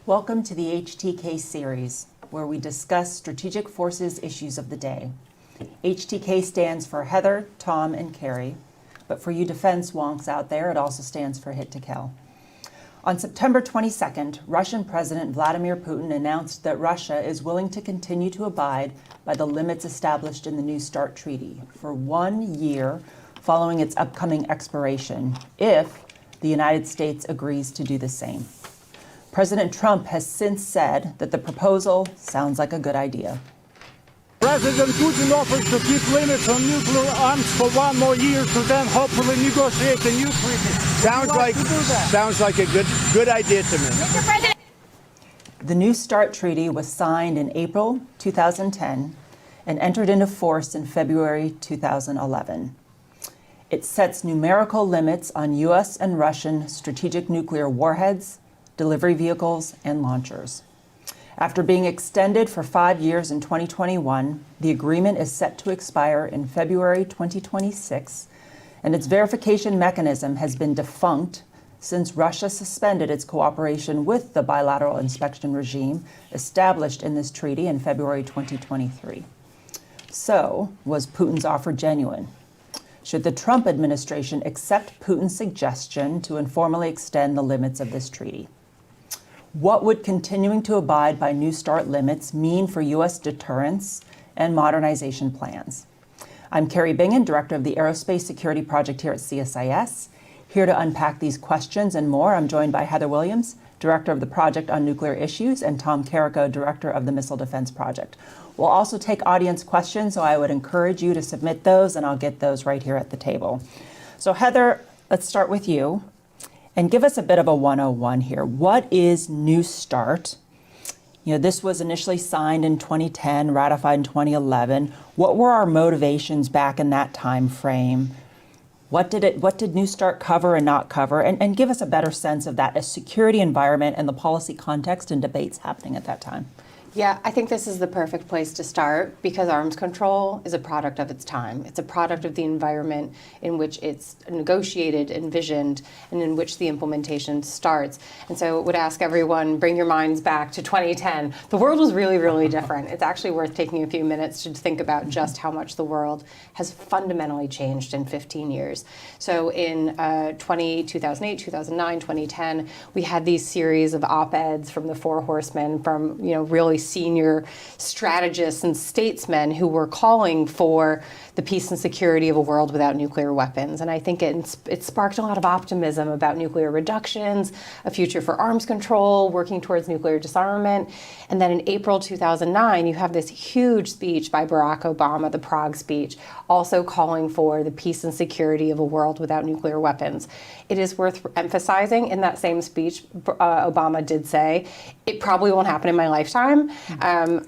Welcome to the HTK series, where we discuss strategic forces issues of the day. HTK stands for Heather, Tom, and Kari, but for you defense wonks out there, it also stands for Hit to Kill. On September 22nd, Russian President Vladimir Putin announced that Russia is willing to continue to abide by the limits established in the New START Treaty for 1 year following its upcoming expiration, if the United States agrees to do the same. President Trump has since said that the proposal sounds like a good idea. President Putin offers to keep limits on nuclear arms for 1 more year to then hopefully negotiate a new treaty. Sounds like a good idea to me. Mr. President. The New START Treaty was signed in April 2010 and entered into force in February 2011. It sets numerical limits on U.S. and Russian strategic nuclear warheads, delivery vehicles, and launchers. After being extended for 5 years in 2021, the agreement is set to expire in February 2026, and its verification mechanism has been defunct since Russia suspended its cooperation with the bilateral inspection regime established in this treaty in February 2023. So, was Putin's offer genuine? Should the Trump administration accept Putin's suggestion to informally extend the limits of this treaty? What would continuing to abide by New START limits mean for U.S. deterrence and modernization plans? I'm Kari Bingen, Director of the Aerospace Security Project here at CSIS. Here to unpack these questions and more, I'm joined by Heather Williams, Director of the Project on Nuclear Issues, and Tom Karako, Director of the Missile Defense Project. We'll also take audience questions, so I would encourage you to submit those, and I'll get those right here at the table. So Heather, let's start with you. And give us a bit of a 101 here. What is New START? This was initially signed in 2010, ratified in 2011. What were our motivations back in that time frame? What did New START cover and not cover? And give us a better sense of that, a security environment and the policy context and debates happening at that time. Yeah, I think this is the perfect place to start because arms control is a product of its time. It's a product of the environment in which it's negotiated, envisioned, and in which the implementation starts. And so I would ask everyone, bring your minds back to 2010. The world was really, really different. It's actually worth taking a few minutes to think about just how much the world has fundamentally changed in 15 years. So in 2008, 2009, 2010, we had these series of op-eds from the Four Horsemen, from really senior strategists and statesmen who were calling for the peace and security of a world without nuclear weapons. And I think it sparked a lot of optimism about nuclear reductions, a future for arms control, working towards nuclear disarmament. And then in April 2009, you have this huge speech by Barack Obama, the Prague speech, also calling for the peace and security of a world without nuclear weapons. It is worth emphasizing in that same speech, Obama did say, it probably won't happen in my lifetime.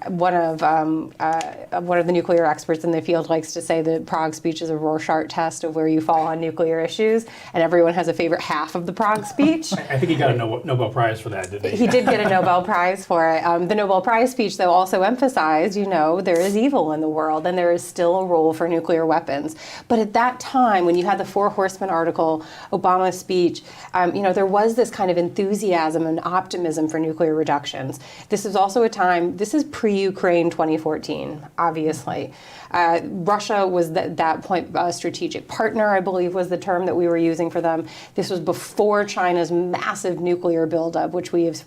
One of the nuclear experts in the field likes to say the Prague speech is a Rorschach test of where you fall on nuclear issues, and everyone has a favorite half of the Prague speech. I think he got a Nobel Prize for that, didn't he? He did get a Nobel Prize for it. The Nobel Prize speech, though, also emphasized, there is evil in the world, and there is still a role for nuclear weapons. But at that time, when you had the Four Horsemen article, Obama's speech, there was this kind of enthusiasm and optimism for nuclear reductions. This is also a time, this is pre-Ukraine 2014, obviously. Russia was at that point a strategic partner, I believe was the term that we were using for them. This was before China's massive nuclear buildup, which we have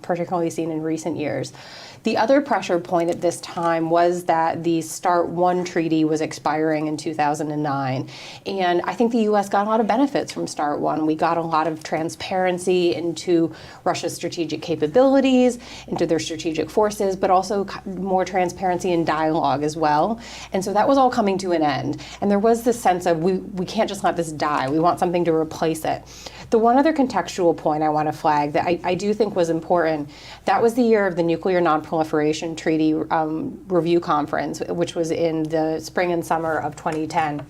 particularly seen in recent years. The other pressure point at this time was that the START 1 treaty was expiring in 2009. And I think the U.S. got a lot of benefits from START 1. We got a lot of transparency into Russia's strategic capabilities, into their strategic forces, but also more transparency and dialogue as well. And so that was all coming to an end. And there was this sense of we can't just let this die. We want something to replace it. The one other contextual point I want to flag that I do think was important, that was the year of the Nuclear Non-Proliferation Treaty Review Conference, which was in the spring and summer of 2010.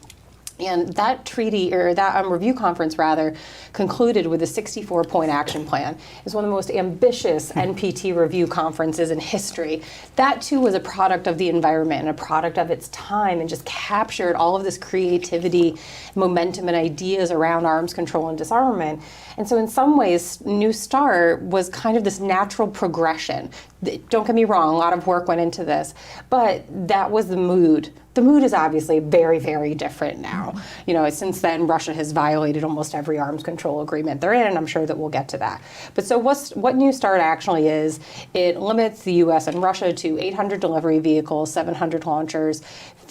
And that treaty, or that review conference rather, concluded with a 64-point action plan. It's one of the most ambitious NPT review conferences in history. That too was a product of the environment and a product of its time, and just captured all of this creativity, momentum, and ideas around arms control and disarmament. And so in some ways, New START was kind of this natural progression. Don't get me wrong, a lot of work went into this, but that was the mood. The mood is obviously very, very different now. You know, since then, Russia has violated almost every arms control agreement they're in, and I'm sure that we'll get to that. But so what New START actually is, it limits the U.S. and Russia to 800 delivery vehicles, 700 launchers,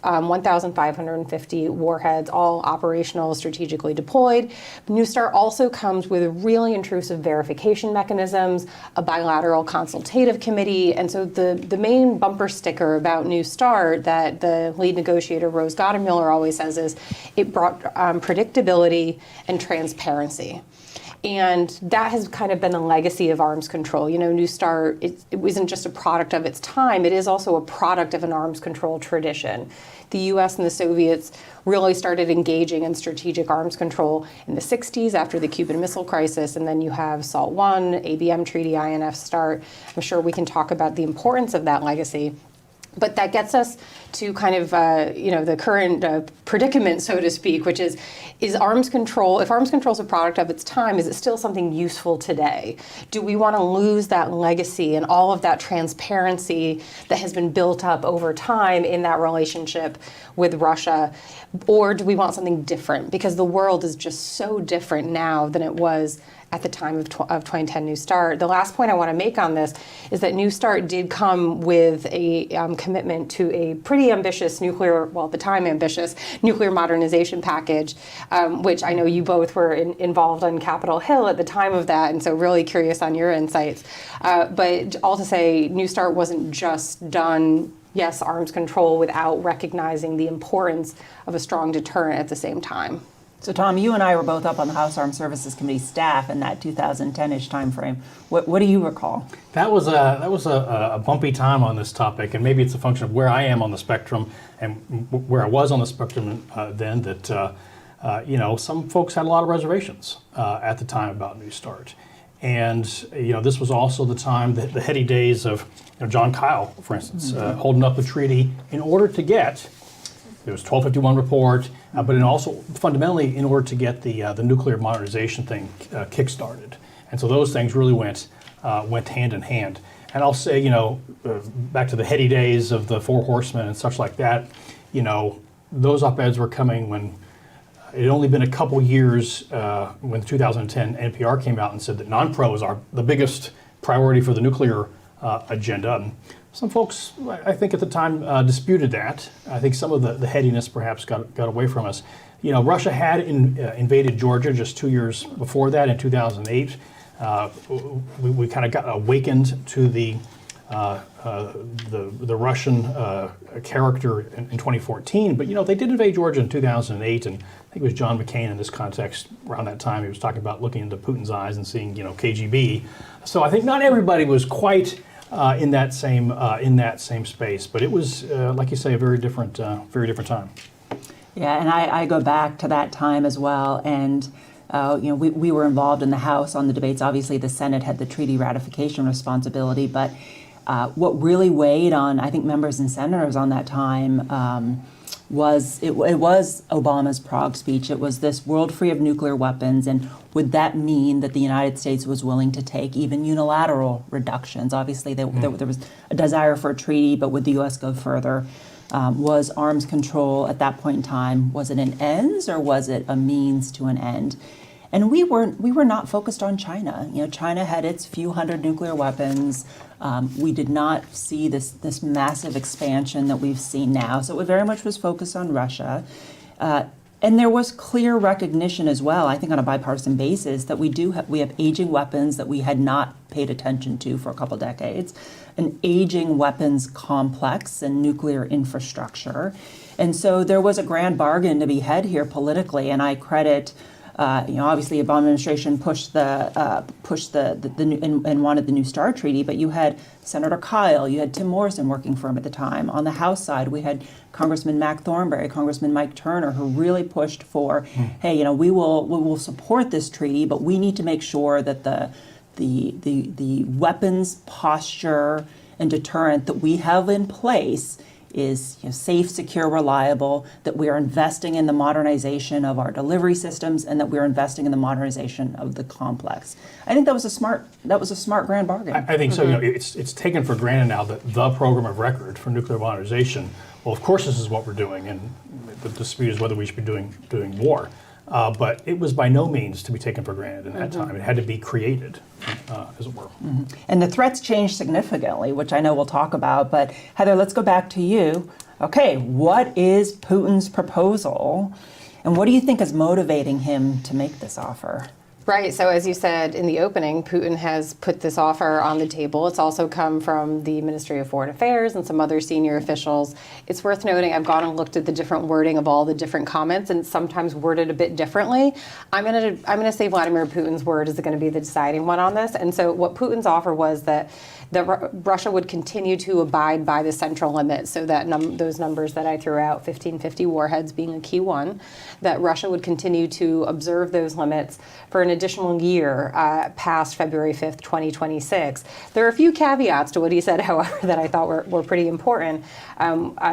1,550 warheads, all operational, strategically deployed. New START also comes with really intrusive verification mechanisms, a bilateral consultative committee, and so the main bumper sticker about New START that the lead negotiator Rose Gottemüller always says is it brought predictability and transparency. And that has kind of been the legacy of arms control. You know, New START, it wasn't just a product of its time, it is also a product of an arms control tradition. The US and the Soviets really started engaging in strategic arms control in the 60s after the Cuban Missile Crisis, and then you have SALT I, ABM Treaty, INF START. I'm sure we can talk about the importance of that legacy. But that gets us to kind of, the current predicament, so to speak, which is arms control, if arms control is a product of its time, is it still something useful today? Do we want to lose that legacy and all of that transparency that has been built up over time in that relationship with Russia? Or do we want something different? Because the world is just so different now than it was at the time of 2010 New START. The last point I want to make on this is that New START did come with a commitment to a pretty ambitious nuclear modernization package, which I know you both were involved on Capitol Hill at the time of that, and so really curious on your insights. But all to say, New START wasn't just done, yes, arms control, without recognizing the importance of a strong deterrent at the same time. So Tom, you and I were both up on the House Armed Services Committee staff in that 2010-ish timeframe. What do you recall? That was a bumpy time on this topic, and maybe it's a function of where I am on the spectrum and where I was on the spectrum then. That some folks had a lot of reservations at the time about New START, and this was also the time, the heady days of John Kyle, for instance, holding up the treaty in order to get. There was 1251 report, but also fundamentally in order to get the nuclear modernization thing kick-started. And so those things really went hand in hand. And I'll say, back to the heady days of the Four Horsemen and such like that, those op-eds were coming when it had only been a couple years when the 2010 NPR came out and said that non-pro is the biggest priority for the nuclear agenda. And some folks, I think at the time, disputed that. I think some of the headiness perhaps got away from us. Russia had invaded Georgia just 2 years before that in 2008. We kind of got awakened to the Russian character in 2014. But they did invade Georgia in 2008, and I think it was John McCain in this context around that time. He was talking about looking into Putin's eyes and seeing KGB. So I think not everybody was quite in that same space, but it was, like you say, a very different time. Yeah, and I go back to that time as well, and we were involved in the House on the debates. Obviously, the Senate had the treaty ratification responsibility, but what really weighed on, I think, members and senators on that time was Obama's Prague speech. It was this world free of nuclear weapons, and would that mean that the United States was willing to take even unilateral reductions? Obviously, there was a desire for a treaty, but would the U.S. go further? Was arms control at that point in time, was it an ends or was it a means to an end? And we were not focused on China. China had its few hundred nuclear weapons. We did not see this massive expansion that we've seen now. So it very much was focused on Russia. And there was clear recognition as well, I think on a bipartisan basis, that we have aging weapons that we had not paid attention to for a couple decades, an aging weapons complex and nuclear infrastructure. And so there was a grand bargain to be had here politically, and I credit Obviously, Obama administration pushed the new, and wanted the New START treaty, but you had Senator Kyle, you had Tim Morrison working for him at the time. On the House side, we had Congressman Mac Thornberry, Congressman Mike Turner, who really pushed for, hey, we will support this treaty, but we need to make sure that the weapons posture and deterrent that we have in place is safe, secure, reliable, that we are investing in the modernization of our delivery systems, and that we're investing in the modernization of the complex. I think that was a smart grand bargain. I think so. It's taken for granted now that the program of record for nuclear modernization, well, of course this is what we're doing, and the dispute is whether we should be doing more. But it was by no means to be taken for granted in that time. It had to be created, as it were. And the threats changed significantly, which I know we'll talk about. But Heather, let's go back to you. Okay, what is Putin's proposal, and what do you think is motivating him to make this offer? Right, so as you said in the opening, Putin has put this offer on the table. It's also come from the Ministry of Foreign Affairs and some other senior officials. It's worth noting, I've gone and looked at the different wording of all the different comments, and sometimes worded a bit differently. I'm gonna say Vladimir Putin's word is going to be the deciding one on this. And so what Putin's offer was that Russia would continue to abide by the central limit, so that those numbers that I threw out, 1550 warheads being a key one, that Russia would continue to observe those limits for an additional year past February 5th, 2026. There are a few caveats to what he said, however, that I thought were pretty important.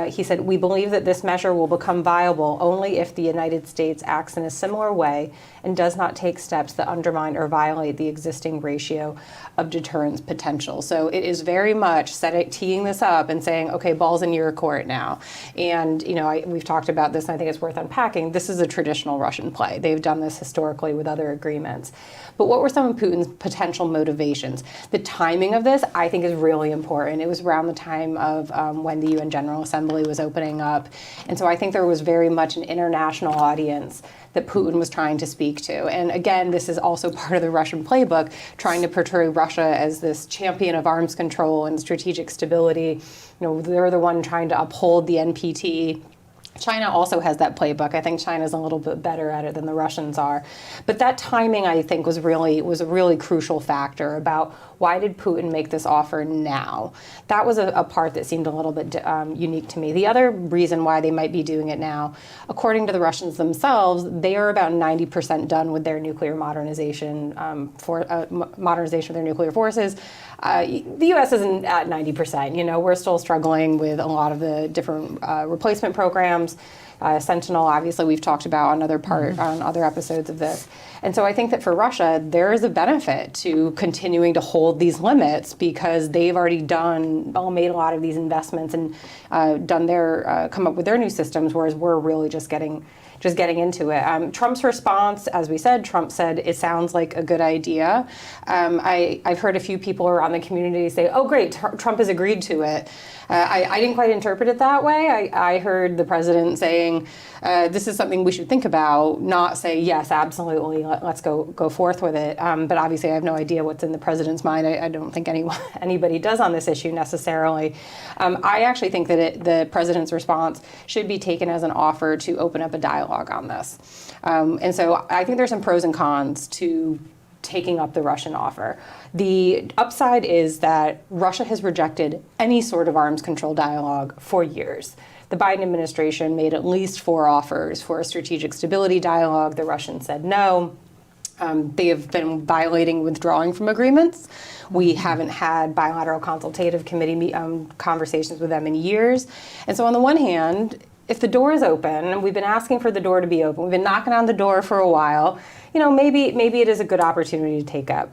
He said, "We believe that this measure will become viable only if the United States acts in a similar way and does not take steps that undermine or violate the existing ratio of deterrence potential." So it is very much teeing this up and saying, okay, ball's in your court now. And we've talked about this, and I think it's worth unpacking. This is a traditional Russian play. They've done this historically with other agreements. But what were some of Putin's potential motivations? The timing of this, I think, is really important. It was around the time of when the UN General Assembly was opening up. And so I think there was very much an international audience that Putin was trying to speak to. And again, this is also part of the Russian playbook, trying to portray Russia as this champion of arms control and strategic stability. They're the one trying to uphold the NPT. China also has that playbook. I think China's a little bit better at it than the Russians are. But that timing, I think, was a really crucial factor about why did Putin make this offer now? That was a part that seemed a little bit unique to me. The other reason why they might be doing it now, according to the Russians themselves, they are about 90% done with their nuclear modernization, modernization of their nuclear forces. The U.S. isn't at 90%. We're still struggling with a lot of the different replacement programs. Sentinel, obviously, we've talked about on other episodes of this. And so I think that for Russia, there is a benefit to continuing to hold these limits, because they've already made a lot of these investments and come up with their new systems, whereas we're really just getting into it. Trump's response, as we said, Trump said, it sounds like a good idea. I've heard a few people around the community say, oh, great, Trump has agreed to it. I didn't quite interpret it that way. I heard the president saying, this is something we should think about, not say, yes, absolutely, let's go forth with it. But obviously, I have no idea what's in the president's mind. I don't think anybody does on this issue necessarily. I actually think that the president's response should be taken as an offer to open up a dialogue on this. And so I think there's some pros and cons to taking up the Russian offer. The upside is that Russia has rejected any sort of arms control dialogue for years. The Biden administration made at least 4 offers for a strategic stability dialogue. The Russians said no. They have been violating withdrawing from agreements. We haven't had bilateral consultative committee conversations with them in years. And so on the one hand, if the door is open, and we've been asking for the door to be open, we've been knocking on the door for a while, maybe it is a good opportunity to take up.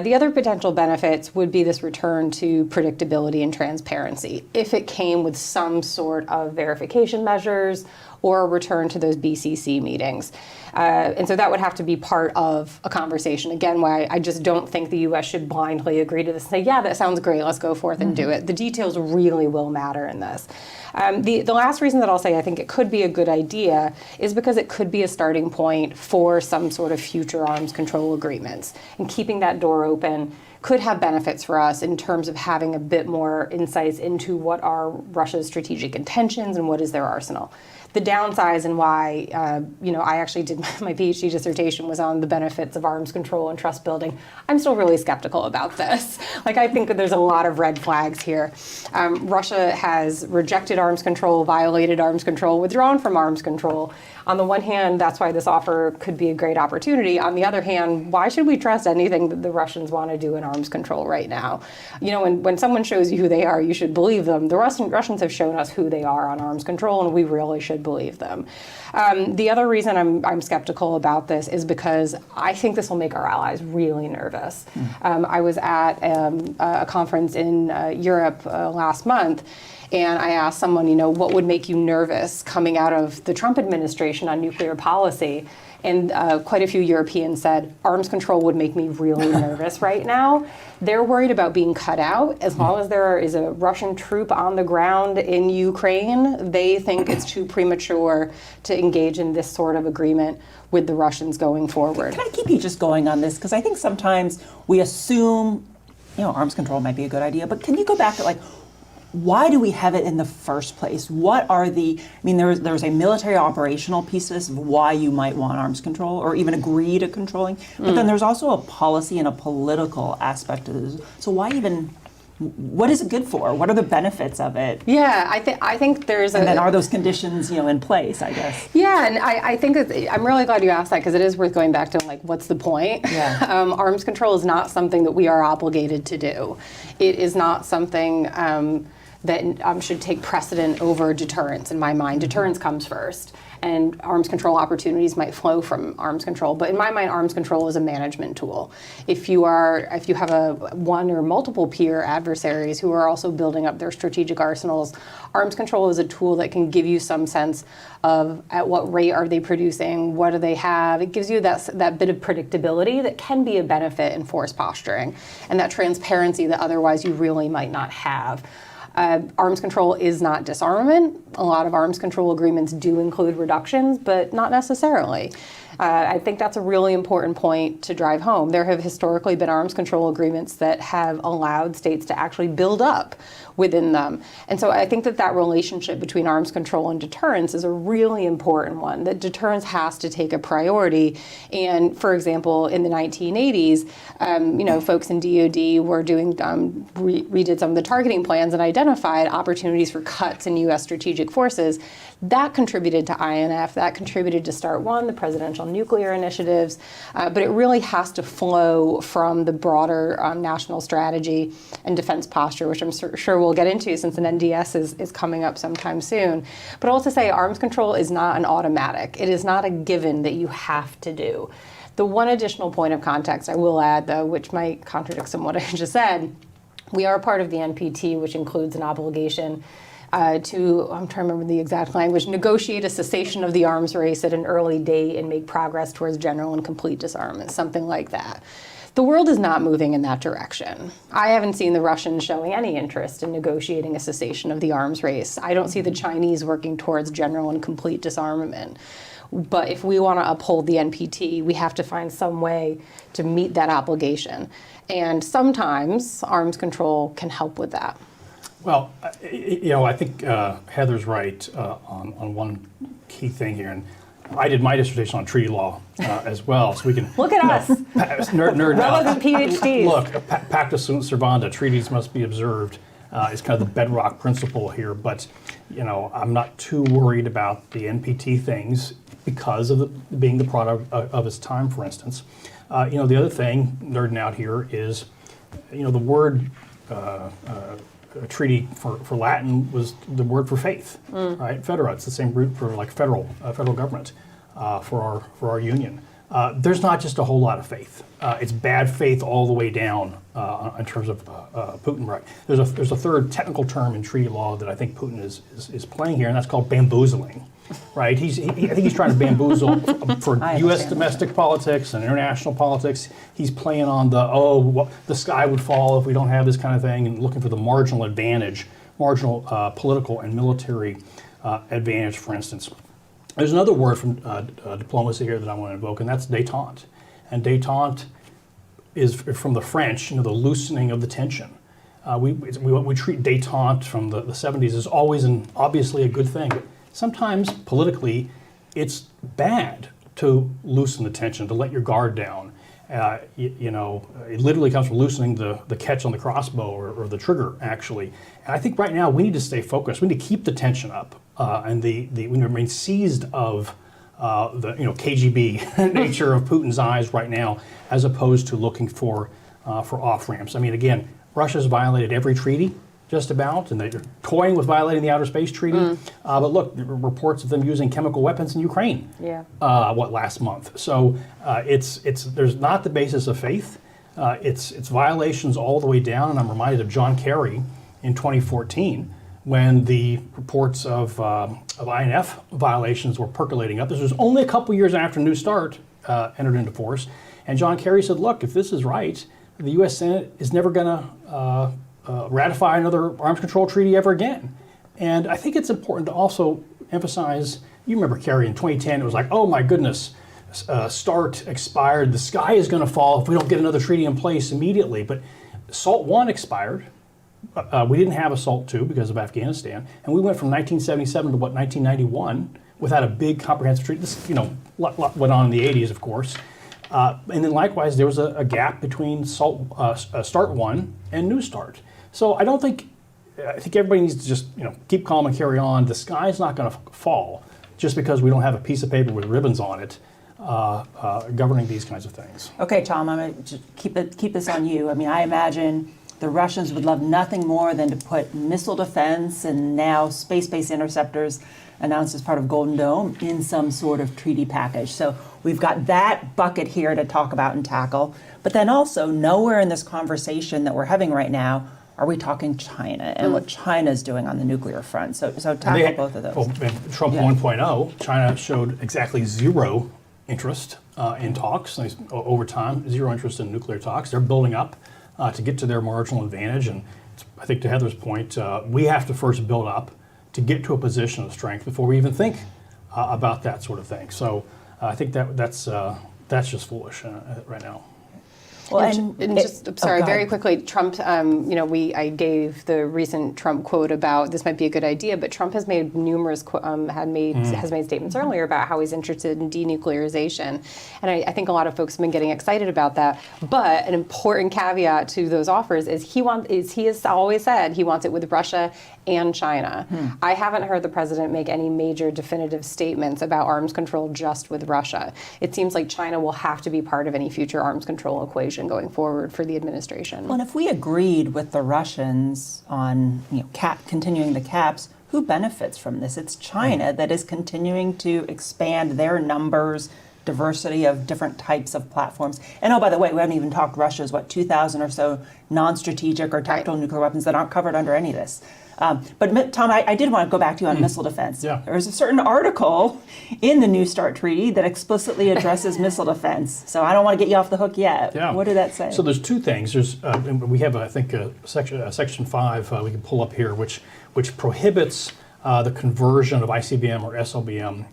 The other potential benefits would be this return to predictability and transparency, if it came with some sort of verification measures or a return to those BCC meetings. And so that would have to be part of a conversation. Again, why I just don't think the U.S. should blindly agree to this and say, yeah, that sounds great, let's go forth and do it. The details really will matter in this. The last reason that I'll say I think it could be a good idea is because it could be a starting point for some sort of future arms control agreements. And keeping that door open could have benefits for us in terms of having a bit more insights into what are Russia's strategic intentions and what is their arsenal. The downsides and why, I actually did my PhD dissertation was on the benefits of arms control and trust building. I'm still really skeptical about this. Like, I think that there's a lot of red flags here. Russia has rejected arms control, violated arms control, withdrawn from arms control. On the one hand, that's why this offer could be a great opportunity. On the other hand, why should we trust anything that the Russians want to do in arms control right now? When someone shows you who they are, you should believe them. The Russians have shown us who they are on arms control, and we really should believe them. The other reason I'm skeptical about this is because I think this will make our allies really nervous. I was at a conference in Europe last month, and I asked someone, what would make you nervous coming out of the Trump administration on nuclear policy? And quite a few Europeans said, arms control would make me really nervous right now. They're worried about being cut out. As long as there is a Russian troop on the ground in Ukraine, they think it's too premature to engage in this sort of agreement with the Russians going forward. Can I keep you just going on this? Because I think sometimes we assume, arms control might be a good idea, but can you go back to why do we have it in the first place? What are there's a military operational piece of this of why you might want arms control or even agree to controlling, but then there's also a policy and a political aspect to this. So what is it good for? What are the benefits of it? Yeah, I think there's and then are those conditions, in place, I guess? Yeah, and I think I'm really glad you asked that because it is worth going back to what's the point? Yeah. Arms control is not something that we are obligated to do. It is not something that should take precedent over deterrence in my mind. Deterrence comes first, and arms control opportunities might flow from arms control. But in my mind, arms control is a management tool. If you have one or multiple peer adversaries who are also building up their strategic arsenals, arms control is a tool that can give you some sense of at what rate are they producing, what do they have. It gives you that bit of predictability that can be a benefit in force posturing, and that transparency that otherwise you really might not have. Arms control is not disarmament. A lot of arms control agreements do include reductions, but not necessarily. I think that's a really important point to drive home. There have historically been arms control agreements that have allowed states to actually build up within them. And so I think that relationship between arms control and deterrence is a really important one, that deterrence has to take a priority. And for example, in the 1980s, folks in DoD were redid some of the targeting plans and identified opportunities for cuts in U.S. strategic forces. That contributed to INF, that contributed to START 1, the presidential nuclear initiatives, but it really has to flow from the broader national strategy and defense posture, which I'm sure we'll get into since an NDS is coming up sometime soon. But I'll also say arms control is not an automatic. It is not a given that you have to do. The one additional point of context I will add, though, which might contradict some of what I just said, we are part of the NPT, which includes an obligation I'm trying to remember the exact language, negotiate a cessation of the arms race at an early date and make progress towards general and complete disarmament, something like that. The world is not moving in that direction. I haven't seen the Russians showing any interest in negotiating a cessation of the arms race. I don't see the Chinese working towards general and complete disarmament. But if we want to uphold the NPT, we have to find some way to meet that obligation. And sometimes arms control can help with that. Well, I think Heather's right on one key thing here, and I did my dissertation on treaty law as well, so we can look at us, nerd out. Relevant PhDs. Look, pacta sunt servanda, treaties must be observed. Is kind of the bedrock principle here, but I'm not too worried about the NPT things because of being the product of its time, for instance. The other thing, nerding out here, is the word. A treaty for Latin was the word for faith, right? Federa, it's the same root for federal government for our union. There's not just a whole lot of faith. It's bad faith all the way down in terms of Putin. Right? There's a third technical term in treaty law that I think Putin is playing here, and that's called bamboozling. Right? I think he's trying to bamboozle for U.S. domestic politics and international politics. He's playing on the sky would fall if we don't have this kind of thing, and looking for the marginal advantage, political and military advantage, for instance. There's another word from diplomacy here that I want to invoke, and that's détente. And détente is from the French, the loosening of the tension. We treat détente from the 70s as always obviously a good thing. sometimes politically it's bad to loosen the tension, to let your guard down. It literally comes from loosening the catch on the crossbow or the trigger, actually. And I think right now we need to stay focused. We need to keep the tension up, and we need to remain seized of the KGB nature of Putin's eyes right now, as opposed to looking for off ramps. I mean, again, Russia's violated every treaty, just about, and they're toying with violating the Outer Space Treaty. But look, there were reports of them using chemical weapons in Ukraine. Yeah. Last month? So there's not the basis of faith. It's violations all the way down, and I'm reminded of John Kerry in 2014 when the reports of INF violations were percolating up. This was only a couple years after New START entered into force, and John Kerry said, "Look, if this is right, the U.S. Senate is never going to ratify another arms control treaty ever again." And I think it's important to also emphasize, you remember Kerry in 2010, it was like, oh my goodness, START expired, the sky is going to fall if we don't get another treaty in place immediately. But SALT 1 expired. We didn't have a SALT 2 because of Afghanistan. And we went from 1977 to 1991 without a big comprehensive treaty. This, lot went on in the 80s, of course. And then likewise, there was a gap between START 1 and New START. So I think everybody needs to just keep calm and carry on. The sky's not going to fall just because we don't have a piece of paper with ribbons on it governing these kinds of things. Okay, Tom, I'm going to keep this on you. I mean, I imagine the Russians would love nothing more than to put missile defense and now space-based interceptors announced as part of Golden Dome in some sort of treaty package. So we've got that bucket here to talk about and tackle. But then also, nowhere in this conversation that we're having right now are we talking China and what China's doing on the nuclear front. So tackle both of those. Well, Trump 1.0, China showed exactly zero interest in talks. Over time, zero interest in nuclear talks. They're building up to get to their marginal advantage. And I think to Heather's point, we have to first build up to get to a position of strength before we even think about that sort of thing. So I think that's just foolish right now. Well, very quickly, Trump, I gave the recent Trump quote about this might be a good idea, but Trump has made has made statements earlier about how he's interested in denuclearization. And I think a lot of folks have been getting excited about that. But an important caveat to those offers is he has always said he wants it with Russia and China. I haven't heard the president make any major definitive statements about arms control just with Russia. It seems like China will have to be part of any future arms control equation going forward for the administration. Well, and if we agreed with the Russians on continuing the caps, who benefits from this? It's China that is continuing to expand their numbers, diversity of different types of platforms. And oh, by the way, we haven't even talked Russia's 2,000 or so non-strategic or tactical nuclear weapons that aren't covered under any of this. But Tom, I did want to go back to you on missile defense. Yeah. There's a certain article in the New START Treaty that explicitly addresses missile defense. So I don't want to get you off the hook yet. Yeah. What did that say? So there's two things. We have, I think, section 5 we can pull up here, which prohibits the conversion of ICBM or SLBM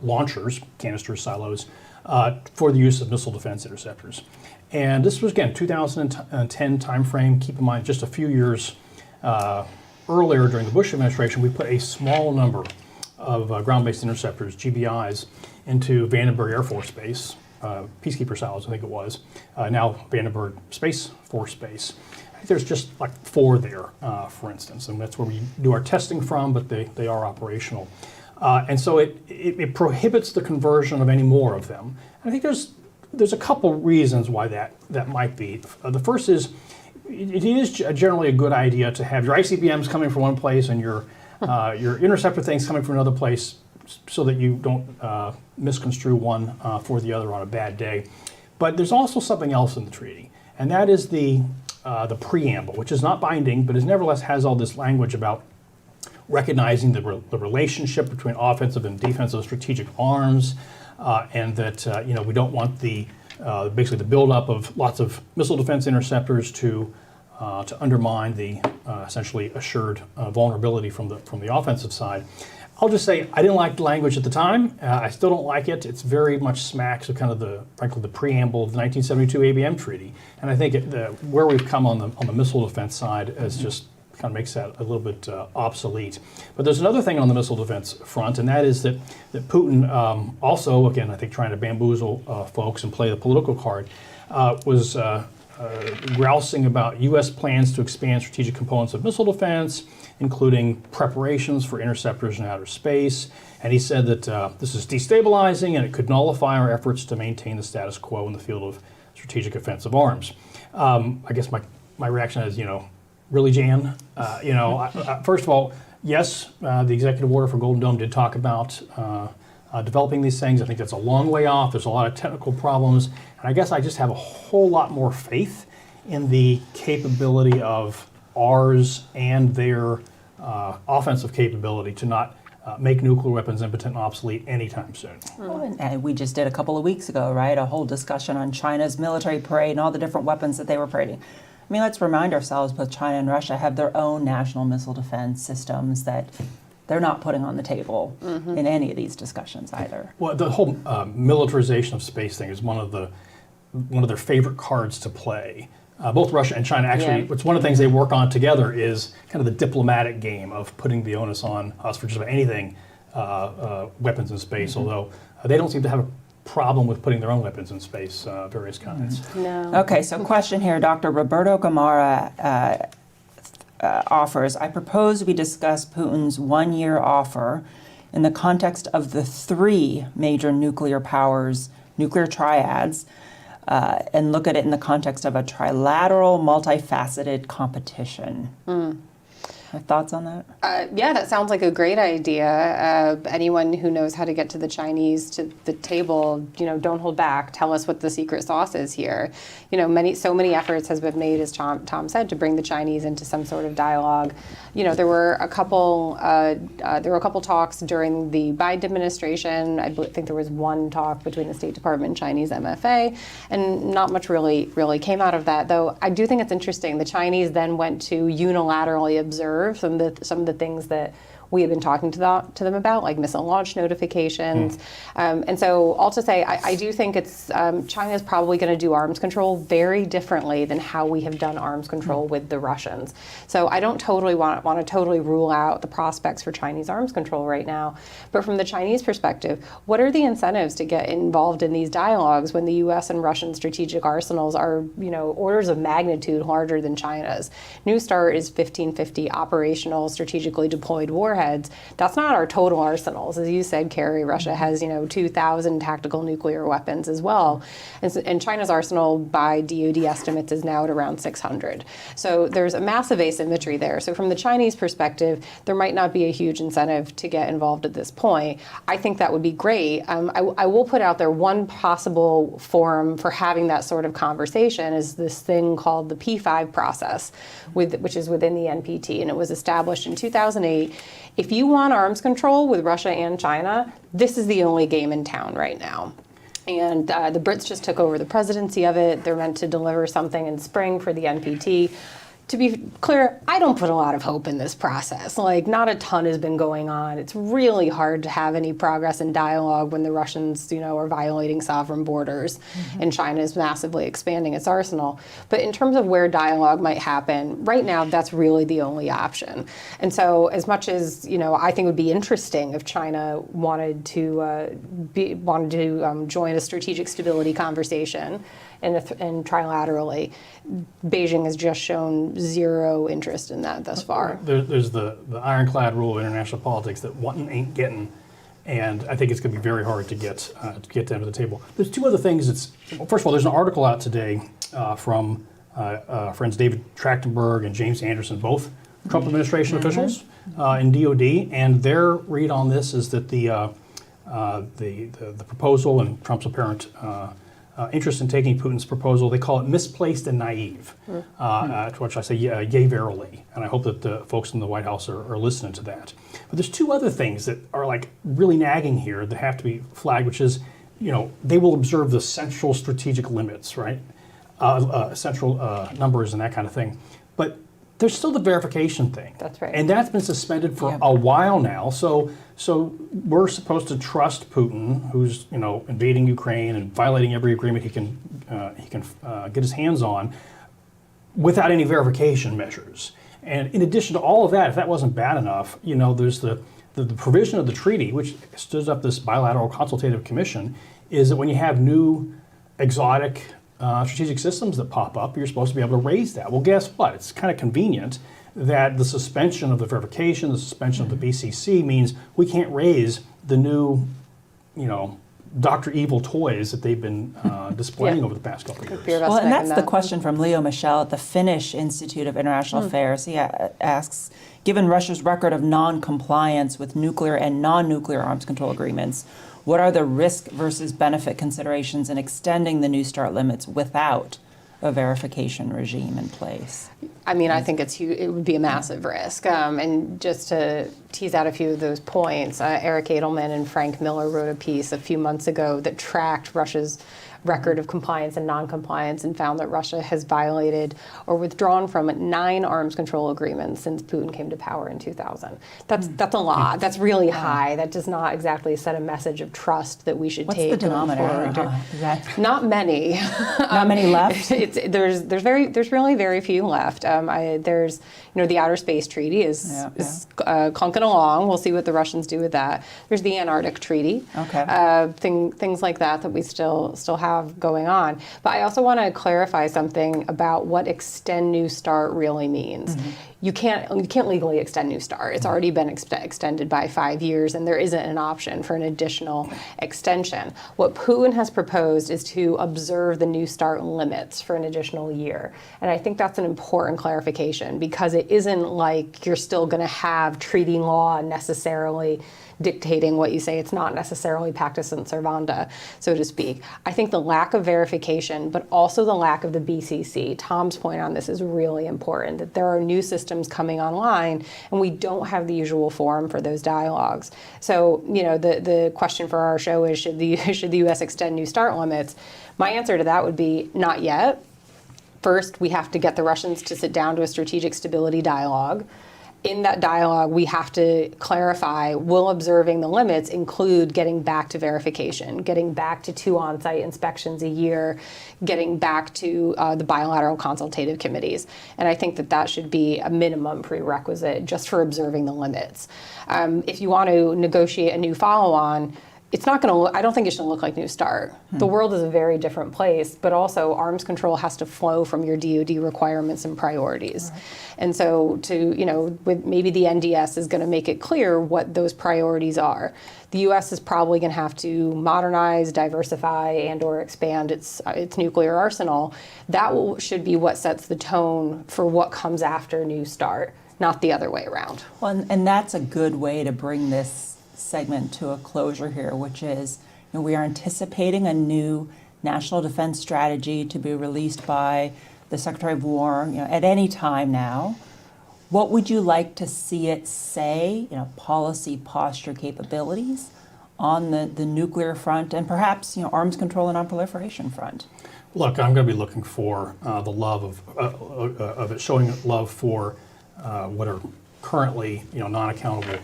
launchers, canisters, silos, for the use of missile defense interceptors. And this was, again, 2010 timeframe. Keep in mind, just a few years earlier during the Bush administration, we put a small number of ground-based interceptors, GBIs, into Vandenberg Air Force Base, Peacekeeper silos, I think it was, now Vandenberg Space Force Base. I think there's just 4 there, for instance, and that's where we do our testing from, but they are operational. And so it prohibits the conversion of any more of them. And I think there's a couple reasons why that might be. The first is, it is generally a good idea to have your ICBMs coming from one place and your interceptor things coming from another place, so that you don't misconstrue one for the other on a bad day. But there's also something else in the treaty, and that is the preamble, which is not binding, but nevertheless has all this language about recognizing the relationship between offensive and defensive strategic arms, and that we don't want basically the buildup of lots of missile defense interceptors to undermine the essentially assured vulnerability from the offensive side. I'll just say I didn't like the language at the time. I still don't like it. It's very much smacks of kind of frankly the preamble of the 1972 ABM treaty, and I think where we've come on the missile defense side is just kind of makes that a little bit obsolete. But there's another thing on the missile defense front, and that is that Putin also, again, I think trying to bamboozle folks and play the political card, was grousing about U.S. plans to expand strategic components of missile defense, including preparations for interceptors in outer space. And he said that this is destabilizing and it could nullify our efforts to maintain the status quo in the field of strategic offensive arms. I guess my reaction is, really, Jan? First of all, yes, the executive order for Golden Dome did talk about developing these things. I think that's a long way off. There's a lot of technical problems. And I guess I just have a whole lot more faith in the capability of ours and their offensive capability to not make nuclear weapons impotent and obsolete anytime soon. And we just did a couple of weeks ago, right? A whole discussion on China's military parade and all the different weapons that they were parading. I mean, let's remind ourselves both China and Russia have their own national missile defense systems that they're not putting on the table in any of these discussions either. Well, the whole militarization of space thing is one of their favorite cards to play. Both Russia and China actually, it's one of the things they work on together is kind of the diplomatic game of putting the onus on us for just about anything weapons in space, although they don't seem to have a problem with putting their own weapons in space, various kinds. No. Okay, so question here, Dr. Roberto Gamara offers, I propose we discuss Putin's one-year offer in the context of the three major nuclear powers, nuclear triads, and look at it in the context of a trilateral, multifaceted competition. Thoughts on that? Yeah, that sounds like a great idea. Anyone who knows how to get to the Chinese to the table, don't hold back. Tell us what the secret sauce is here. So many efforts has been made, as Tom said, to bring the Chinese into some sort of dialogue. There were a couple talks during the Biden administration. I think there was one talk between the State Department and Chinese MFA, and not much really came out of that. Though I do think it's interesting. The Chinese then went to unilaterally observe some of the things that we have been talking to them about, like missile launch notifications. And so all to say, I do think it's China is probably going to do arms control very differently than how we have done arms control with the Russians. So I don't totally want to totally rule out the prospects for Chinese arms control right now. But from the Chinese perspective, what are the incentives to get involved in these dialogues when the U.S. and Russian strategic arsenals are, orders of magnitude larger than China's? New START is 1550 operational, strategically deployed warheads. That's not our total arsenals. As you said, Kari, Russia has, 2,000 tactical nuclear weapons as well. And China's arsenal by DoD estimates is now at around 600. So there's a massive asymmetry there. So from the Chinese perspective, there might not be a huge incentive to get involved at this point. I think that would be great. I will put out there one possible forum for having that sort of conversation is this thing called the P5 process, which is within the NPT, and it was established in 2008. If you want arms control with Russia and China, this is the only game in town right now. And the Brits just took over the presidency of it. They're meant to deliver something in spring for the NPT. To be clear, I don't put a lot of hope in this process. Not a ton has been going on. It's really hard to have any progress in dialogue when the Russians, are violating sovereign borders and China is massively expanding its arsenal. But in terms of where dialogue might happen, right now, that's really the only option. And so as much as, I think it would be interesting if China wanted to join a strategic stability conversation and trilaterally, Beijing has just shown zero interest in that thus far. There's the ironclad rule of international politics that wanting ain't getting, and I think it's going to be very hard to get them to the table. There's two other things. First of all, there's an article out today from friends David Trachtenberg and James Anderson, both Trump administration officials in DoD, and their read on this is that the proposal and Trump's apparent interest in taking Putin's proposal, they call it misplaced and naive, to which I say, yay, verily. And I hope that the folks in the White House are listening to that. But there's two other things that are really nagging here that have to be flagged, which is, they will observe the central strategic limits, right? Central numbers and that kind of thing. But there's still the verification thing. That's right. And that's been suspended for a while now. So we're supposed to trust Putin, who's invading Ukraine and violating every agreement he can get his hands on, without any verification measures. And in addition to all of that, if that wasn't bad enough, there's the provision of the treaty, which stood up this bilateral consultative commission, is that when you have new exotic strategic systems that pop up, you're supposed to be able to raise that. Well, guess what? It's kind of convenient that the suspension of the verification, the suspension of the BCC means we can't raise the new, Dr. Evil toys that they've been displaying over the past couple of years. Well, and that's the question from Leo Michel at the Finnish Institute of International Affairs. He asks, given Russia's record of non-compliance with nuclear and non-nuclear arms control agreements, what are the risk versus benefit considerations in extending the New START limits without a verification regime in place? I mean, I think it would be a massive risk. And just to tease out a few of those points, Eric Edelman and Frank Miller wrote a piece a few months ago that tracked Russia's record of compliance and non-compliance and found that Russia has violated or withdrawn from 9 arms control agreements since Putin came to power in 2000. That's a lot. That's really high. That does not exactly set a message of trust that we should What's take. the denominator? Not many. Not many left? There's really very few left. There's the Outer Space Treaty is clunking along. We'll see what the Russians do with that. There's the Antarctic Treaty. Okay. Things like that we still have going on. But I also want to clarify something about what extend New START really means. You can't legally extend New START. It's already been extended by 5 years, and there isn't an option for an additional extension. What Putin has proposed is to observe the New START limits for an additional year. And I think that's an important clarification, because it isn't like you're still going to have treaty law necessarily dictating what you say. It's not necessarily pacta sunt servanda, so to speak. I think the lack of verification, but also the lack of the BCC, Tom's point on this is really important, that there are new systems coming online and we don't have the usual forum for those dialogues. So, the question for our show is, should the U.S. extend New START limits? My answer to that would be not yet. First, we have to get the Russians to sit down to a strategic stability dialogue. In that dialogue, we have to clarify, will observing the limits include getting back to verification, getting back to 2 on-site inspections a year, getting back to the bilateral consultative committees. And I think that should be a minimum prerequisite just for observing the limits. If you want to negotiate a new follow-on, it's not going to I don't think it should look like New START. The world is a very different place, but also arms control has to flow from your DoD requirements and priorities. Right. And so with maybe the NDS is going to make it clear what those priorities are. The U.S. is probably going to have to modernize, diversify, and or expand its nuclear arsenal. That should be what sets the tone for what comes after New START, not the other way around. Well, and that's a good way to bring this segment to a closure here, which is we are anticipating a new national defense strategy to be released by the Secretary of War at any time now. What would you like to see it say, policy, posture, capabilities on the nuclear front and perhaps arms control and non-proliferation front? Look, I'm going to be looking for the love of it, showing love for what are currently non-accountable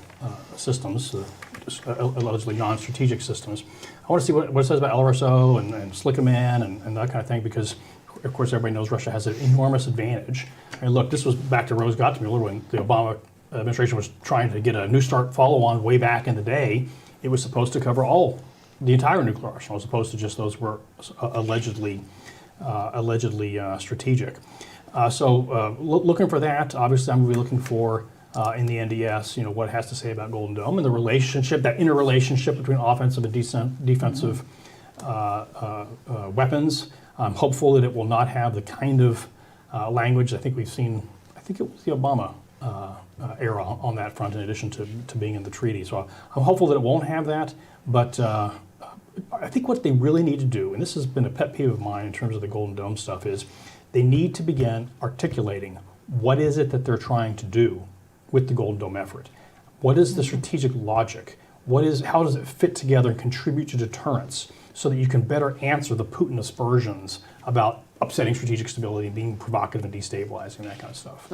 systems, allegedly non-strategic systems. I want to see what it says about LRSO and Slickaman and that kind of thing, because of course everybody knows Russia has an enormous advantage. And look, this was back to Rose Gottsmuller when the Obama administration was trying to get a New START follow-on way back in the day. It was supposed to cover the entire nuclear arsenal, as opposed to just those were allegedly strategic. So looking for that. Obviously, I'm going to be looking for in the NDS, what it has to say about Golden Dome and the relationship, that interrelationship between offensive and defensive weapons. I'm hopeful that it will not have the kind of language I think we've seen. I think it was the Obama era on that front, in addition to being in the treaty. So I'm hopeful that it won't have that. But I think what they really need to do, and this has been a pet peeve of mine in terms of the Golden Dome stuff, is they need to begin articulating what is it that they're trying to do with the Golden Dome effort. What is the strategic logic? How does it fit together and contribute to deterrence so that you can better answer the Putin aspersions about upsetting strategic stability, being provocative and destabilizing, that kind of stuff?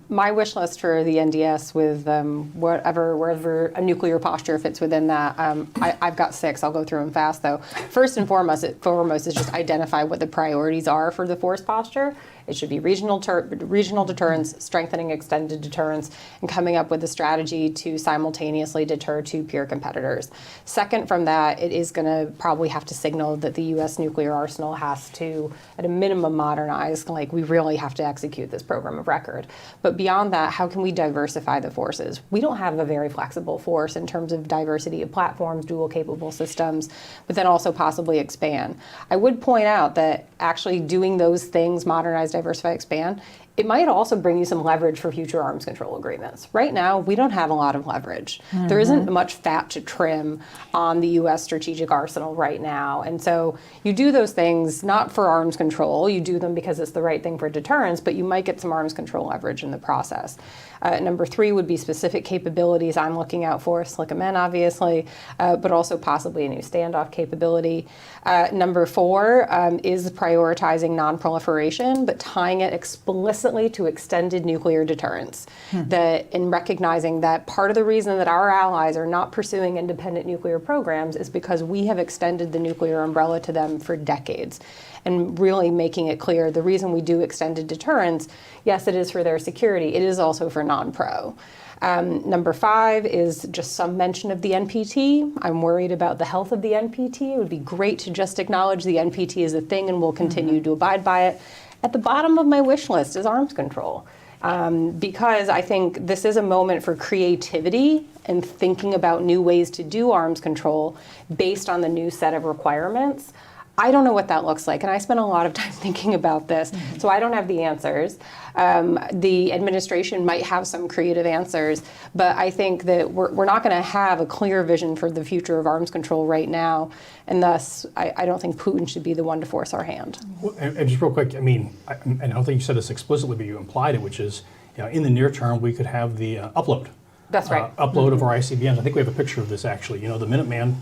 My wish list for the NDS with wherever a nuclear posture fits within that, I've got 6. I'll go through them fast though. First and foremost is just identify what the priorities are for the force posture. It should be regional deterrence, strengthening extended deterrence, and coming up with a strategy to simultaneously deter two peer competitors. Second from that, it is going to probably have to signal that the U.S. nuclear arsenal has to, at a minimum, modernize. Like, we really have to execute this program of record. But beyond that, how can we diversify the forces? We don't have a very flexible force in terms of diversity of platforms, dual capable systems, but then also possibly expand. I would point out that actually doing those things, modernize, diversify, expand, it might also bring you some leverage for future arms control agreements. Right now, we don't have a lot of leverage. There isn't much fat to trim on the U.S. strategic arsenal right now. And so you do those things not for arms control, you do them because it's the right thing for deterrence, but you might get some arms control leverage in the process. Number three would be specific capabilities I'm looking out for, SLCMN obviously, but also possibly a new standoff capability. Number four is prioritizing non-proliferation, but tying it explicitly to extended nuclear deterrence. And recognizing that part of the reason that our allies are not pursuing independent nuclear programs is because we have extended the nuclear umbrella to them for decades. And really making it clear the reason we do extended deterrence, yes, it is for their security, it is also for non-pro. Number five is just some mention of the NPT. I'm worried about the health of the NPT. It would be great to just acknowledge the NPT is a thing and we'll continue to abide by it. At the bottom of my wish list is arms control. Because I think this is a moment for creativity and thinking about new ways to do arms control based on the new set of requirements. I don't know what that looks like, and I spent a lot of time thinking about this, so I don't have the answers. The administration might have some creative answers, but I think that we're not going to have a clear vision for the future of arms control right now, and thus I don't think Putin should be the one to force our hand. Well, and just real quick, I mean, and I don't think you said this explicitly, but you implied it, which is, you know, in the near term, we could have the upload. That's right. Upload of our ICBMs. I think we have a picture of this actually. You know, the Minuteman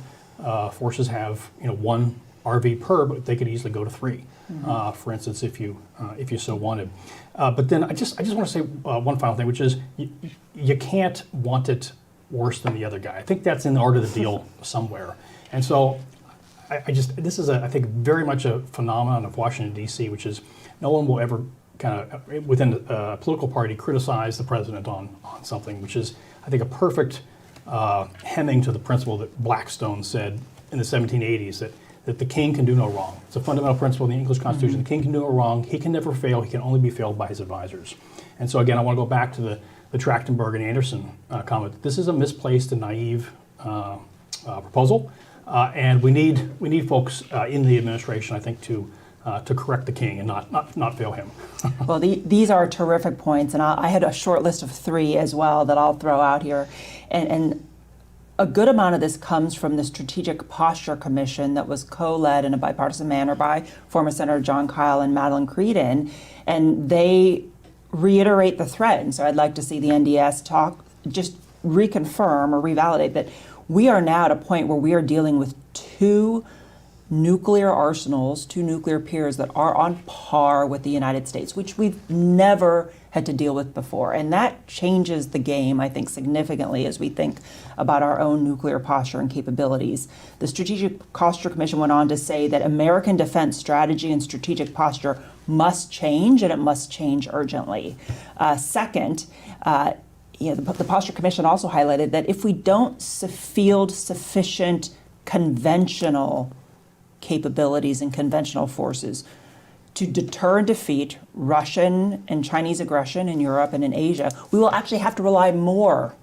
forces have, you know, one RV per, but they could easily go to three, for instance, if you so wanted. But then I just want to say one final thing, which is you can't want it worse than the other guy. I think that's in the art of the deal somewhere. And so this is I think very much a phenomenon of Washington D.C., which is no one will ever kind of within a political party criticize the president on something, which is I think a perfect hemming to the principle that Blackstone said in the 1780s that the king can do no wrong. It's a fundamental principle in the English Constitution. The king can do no wrong. He can never fail. He can only be failed by his advisors. And so again, I want to go back to the Trachtenberg and Anderson comment. This is a misplaced and naive proposal, and we need folks in the administration, I think, to correct the king and not fail him. Well, these are terrific points, and I had a short list of three as well that I'll throw out here, and a good amount of this comes from the Strategic Posture Commission that was co-led in a bipartisan manner by former Senator John Kyle and Madeleine Creedon, and they reiterate the threat. And so I'd like to see the NDS just reconfirm or revalidate that we are now at a point where we are dealing with two nuclear arsenals, two nuclear peers that are on par with the United States, which we've never had to deal with before. And that changes the game, I think, significantly as we think about our own nuclear posture and capabilities. The Strategic Posture Commission went on to say that American defense strategy and strategic posture must change, and it must change urgently. Second, the Posture Commission also highlighted that if we don't field sufficient conventional capabilities and conventional forces to deter and defeat Russian and Chinese aggression in Europe and in Asia, we will actually have to rely more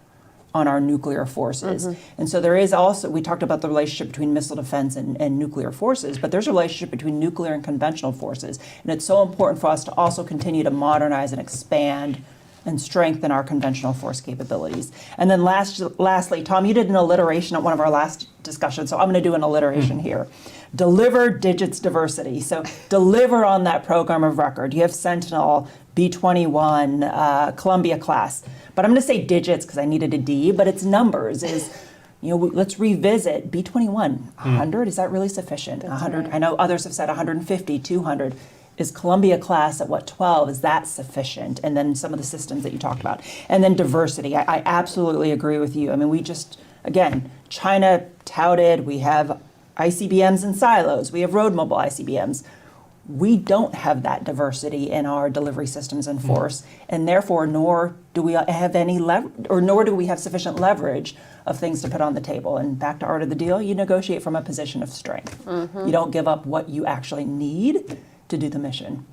on our nuclear forces. And so there is also, we talked about the relationship between missile defense and nuclear forces, but there's a relationship between nuclear and conventional forces. And it's so important for us to also continue to modernize and expand and strengthen our conventional force capabilities. And then lastly, Tom, you did an alliteration at one of our last discussions, so I'm going to do an alliteration here. Deliver digits diversity. So deliver on that program of record. You have Sentinel, B-21, Columbia class. But I'm going to say digits because I needed a D, but it's numbers. Let's revisit B-21. 100, is that really sufficient? 100. Right. I know others have said 150, 200. Is Columbia class at 12? Is that sufficient? And then some of the systems that you talked about. And then diversity. I absolutely agree with you. I mean, again, China touted, we have ICBMs in silos. We have road mobile ICBMs. we don't have that diversity in our delivery systems and force, and therefore nor do we have sufficient leverage of things to put on the table. And back to art of the deal, you negotiate from a position of strength. You don't give up what you actually need to do the mission.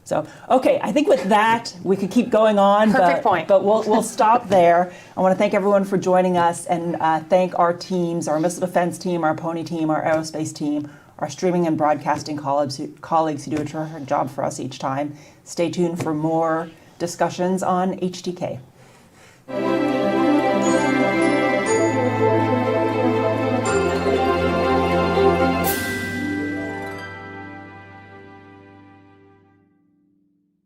So, okay, I think with that, we could keep going on. Perfect point. But we'll stop there. I want to thank everyone for joining us, and thank our teams, our missile defense team, our Pony team, our aerospace team, our streaming and broadcasting colleagues who do a terrific job for us each time. Stay tuned for more discussions on HTK.